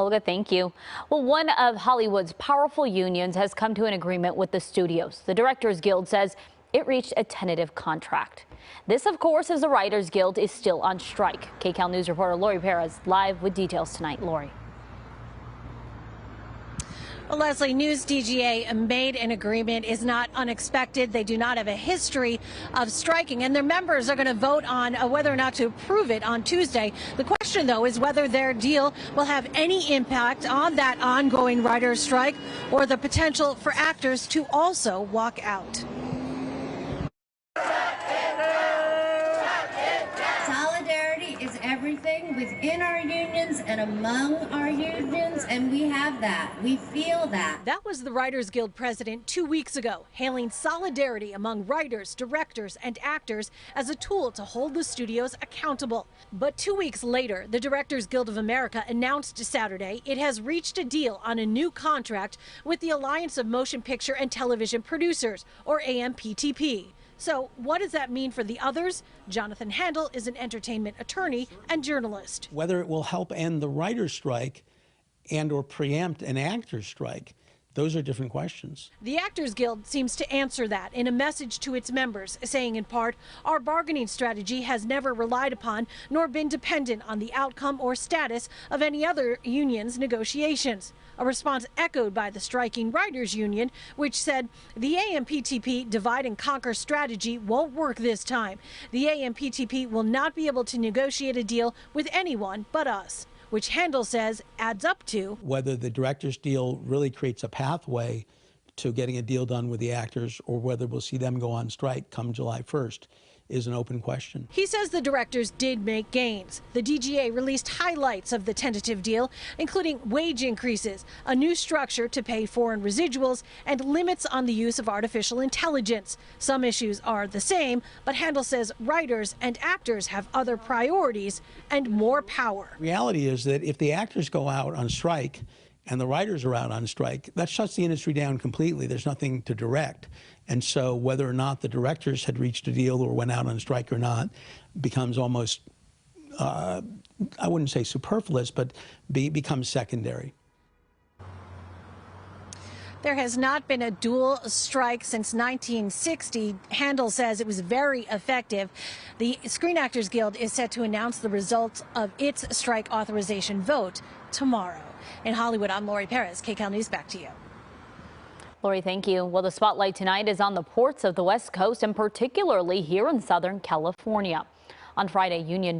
Olga, thank you. Well, one of Hollywood's powerful unions has come to an agreement with the studios. The Directors Guild says it reached a tentative contract. This, of course, as the Writers Guild is still on strike. KCAL News reporter Lori Perez live with details tonight. Lori. Well, Leslie, News DGA made an agreement is not unexpected. They do not have a history of striking, and their members are going to vote on whether or not to approve it on Tuesday. The question, though, is whether their deal will have any impact on that ongoing writers' strike or the potential for actors to also walk out. Solidarity is everything within our unions and among our unions, and we have that. We feel that. That was the Writers Guild president 2 weeks ago, hailing solidarity among writers, directors, and actors as a tool to hold the studios accountable. But 2 weeks later, the Directors Guild of America announced Saturday it has reached a deal on a new contract with the Alliance of Motion Picture and Television Producers, or AMPTP. So what does that mean for the others? Jonathan Handel is an entertainment attorney and journalist. Whether it will help end the writer's strike and or preempt an actor's strike, those are different questions. The Actors Guild seems to answer that in a message to its members, saying in part, our bargaining strategy has never relied upon nor been dependent on the outcome or status of any other union's negotiations. A response echoed by the striking writers union, which said the AMPTP divide and conquer strategy won't work this time. The AMPTP will not be able to negotiate a deal with anyone but us, which Handel says adds up to whether the director's deal really creates a pathway to getting a deal done with the actors or whether we'll see them go on strike come July 1st is an open question. He says the directors did make gains. The DGA released highlights of the tentative deal, including wage increases, a new structure to pay foreign residuals, and limits on the use of artificial intelligence. Some issues are the same, but Handel says writers and actors have other priorities and more power. Reality is that if the actors go out on strike and the writers are out on strike, that shuts the industry down completely. There's nothing to direct. And so whether or not the directors had reached a deal or went out on strike or not becomes almost, I wouldn't say superfluous, but becomes secondary. There has not been a dual strike since 1960. Handel says it was very effective. The Screen Actors Guild is set to announce the results of its strike authorization vote tomorrow. In Hollywood, I'm Lori Perez, KCAL News, back to you. Lori, thank you. Well, the spotlight tonight is on the ports of the West Coast and particularly here in Southern California. On Friday, union